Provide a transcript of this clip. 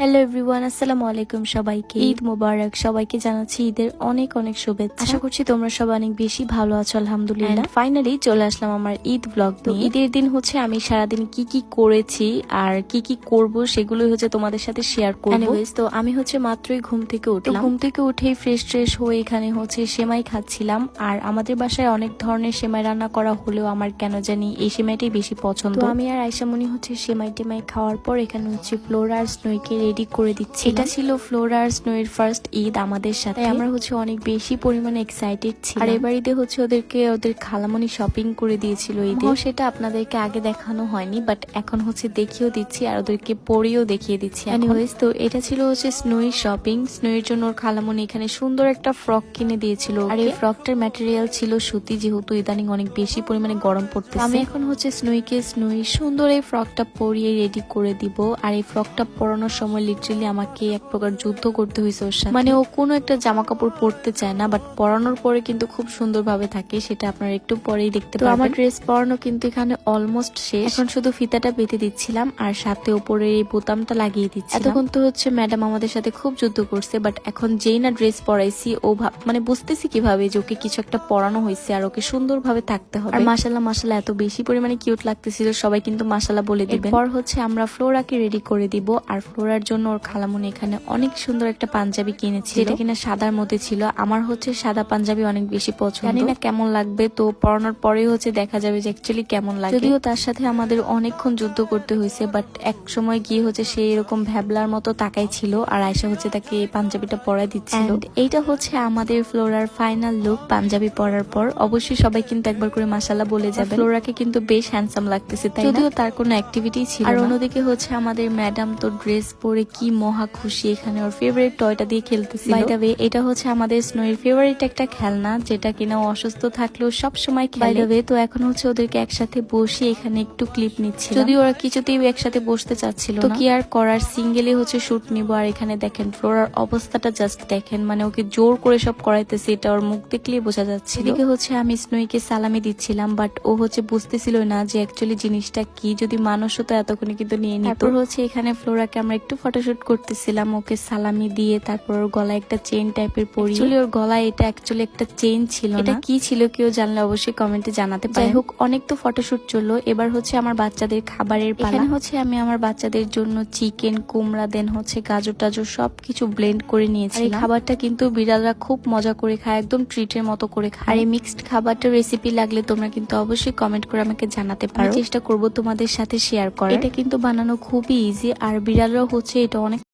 Hello everyone, আসসালামু আলাইকুম। সবাইকে ঈদ মোবারক। সবাইকে জানাচ্ছি ঈদের অনেক অনেক শুভেচ্ছা। আশা করছি তোমরা সবাই অনেক বেশি ভালো আছো, আলহামদুলিল্লাহ। ফাইনালি চলে আসলাম আমার ঈদ ব্লগ নিয়ে। ঈদের দিন হচ্ছে আমি সারাদিন কি কি করেছি আর কি কি করব সেগুলোই হচ্ছে তোমাদের সাথে শেয়ার করব। এনিওয়েজ, তো আমি হচ্ছে মাত্রই ঘুম থেকে উঠলাম। ঘুম থেকে উঠেই ফ্রেশ ট্রেশ হয়ে এখানে হচ্ছে সেমাই খাচ্ছিলাম। আর আমাদের বাসায় অনেক ধরনের সেমাই রান্না করা হলেও আমার কেন জানি এই সেমাইটাই বেশি পছন্দ। তো আমি আর আয়শামণি হচ্ছে সেমাই টেমাই খাওয়ার পর এখানে হচ্ছে ফ্লোরা আর স্নোইকে রেডি করে দিচ্ছি। এটা ছিল ফ্লোরা আর স্নোয়ের ফার্স্ট ঈদ আমাদের সাথে। আমরা হচ্ছে অনেক বেশি পরিমাণে এক্সাইটেড ছিলাম। আর এবার ঈদে হচ্ছে ওদের খালামণি শপিং করে দিয়েছিল ঈদে। সেটা আপনাদেরকে আগে দেখানো হয়নি, বাট এখন হচ্ছে দেখিয়েও দিচ্ছি আর ওদেরকে পরেও দেখিয়ে দিচ্ছি। এনিওয়েজ, তো এটা ছিল হচ্ছে স্নোই শপিং। স্নোয়ের জন্য ওর খালামণি এখানে সুন্দর একটা ফ্রক কিনে দিয়েছিল। আর এই ফ্রকটার ম্যাটেরিয়াল ছিল সুতি, যেহেতু ইদানিং অনেক বেশি পরিমাণে গরম পড়তেছে। আমি এখন হচ্ছে স্নোইকে সুন্দর এই ফ্রকটা পরিয়ে রেডি করে দিব। আর এই ফ্রকটা পরানোর সময় লিটারালি আমাকে এক প্রকার যুদ্ধ করতে হয়েছে ওর সাথে। মানে ও কোনো একটা জামা কাপড় পরতে চায় না, বাট পরানোর পরে কিন্তু খুব সুন্দরভাবে থাকে। সেটা আপনারা একটু পরেই দেখতে পাবেন। আমার ড্রেস পরানো কিন্তু এখানে অলমোস্ট শেষ। এখন শুধু ফিতাটা বেঁধে দিচ্ছিলাম আর সাথে উপরে এই বোতামটা লাগিয়ে দিচ্ছি। এতক্ষণ তো হচ্ছে ম্যাডাম আমাদের সাথে খুব যুদ্ধ করছে, বাট এখন যেই না ড্রেস পরাইছি ও মানে বুঝতেছি কিভাবে যে ওকে কিছু একটা পরানো হয়েছে আর ওকে সুন্দরভাবে থাকতে হবে। আর মাশাআল্লাহ এত বেশি পরিমাণে কিউট লাগতেছিল, সবাই কিন্তু মাশাআল্লাহ বলে দিবেন। পর হচ্ছে আমরা ফ্লোরাকে রেডি করে দিব। আর ফ্লোরার জন্য ওর খালামণি এখানে অনেক সুন্দর একটা পাঞ্জাবি কিনেছিল, যেটা কিনা সাদার মধ্যে ছিল। আমার হচ্ছে সাদা পাঞ্জাবি অনেক বেশি পছন্দ। জানি না কেমন লাগবে, তো পরানোর পরেই হচ্ছে দেখা যাবে যে অ্যাকচুয়ালি কেমন লাগে। যদিও তার সাথে আমাদের অনেকক্ষণ যুদ্ধ করতে হয়েছে, বাট এক সময় গিয়ে হচ্ছে সে এরকম ভ্যাবলার মতো তাকাই ছিল আর আয়শা হচ্ছে তাকে এই পাঞ্জাবিটা পরাই দিচ্ছিল। এইটা হচ্ছে আমাদের ফ্লোরার ফাইনাল লুক পাঞ্জাবি পরার পর। অবশ্যই সবাই কিন্তু একবার করে মাশাআল্লাহ বলে যাবে। ফ্লোরাকে কিন্তু বেশ হ্যান্ডসাম লাগতেছে, তাই যদিও তার কোনো অ্যাক্টিভিটি ছিল না। আর অন্যদিকে হচ্ছে আমাদের ম্যাডাম তো ড্রেস পরে কি মহা খুশি, এখানে ওর ফেভারিট টয়টা দিয়ে খেলতেছিল। বাই দ্য ওয়ে, এটা হচ্ছে আমাদের স্নোয়ের ফেভারিট একটা খেলনা, যেটা কিনা অসুস্থ থাকলেও সব সময় খেলে। বাই দ্য ওয়ে, তো এখন হচ্ছে ওদেরকে একসাথে বসে এখানে একটু ক্লিপ নিচ্ছে, যদিও ওরা কিছুতেই একসাথে বসতে চাচ্ছিল না। তো কি আর করার, সিঙ্গেলি হচ্ছে শুট নিব। আর এখানে দেখেন ফ্লোরার অবস্থাটা জাস্ট দেখেন, মানে ওকে জোর করে সব করাইতেছে, এটা ওর মুখ দেখলেই বোঝা যাচ্ছে। এদিকে হচ্ছে আমি স্নোইকে সালামি দিচ্ছিলাম, বাট ও হচ্ছে বুঝতেছিল না যে অ্যাকচুয়ালি জিনিসটা কি। যদি মানুষ হতো এতক্ষণে কিন্তু নিয়ে নিত। তারপর হচ্ছে এখানে ফ্লোরাকে আমরা একটু ফটোশুট করতেছিলাম, ওকে সালামি দিয়ে। তারপর ওর গলায় একটা চেইন টাইপের পরিয়ে। ওর গলায় এটা অ্যাকচুয়ালি একটা চেইন ছিল, এটা কি ছিল কেউ জানলে অবশ্যই কমেন্টে জানাতে পারে। যাই হোক, অনেক তো ফটোশুট চললো। এবার হচ্ছে আমার বাচ্চাদের খাবারের পালা। এখানে হচ্ছে আমি আমার বাচ্চাদের জন্য চিকেন, কুমড়া, দেন হচ্ছে গাজর টাজর সবকিছু ব্লেন্ড করে নিয়েছি। এই খাবারটা কিন্তু বিড়ালরা খুব মজা করে খায়, একদম ট্রিটের মতো করে খায়। আর এই মিক্সড খাবারটা রেসিপি লাগলে তোমরা কিন্তু অবশ্যই কমেন্ট করে আমাকে জানাতে পারো। চেষ্টা করব তোমাদের সাথে শেয়ার করার। এটা কিন্তু বানানো খুবই ইজি, আর বিড়ালরাও হচ্ছে এটা অনেক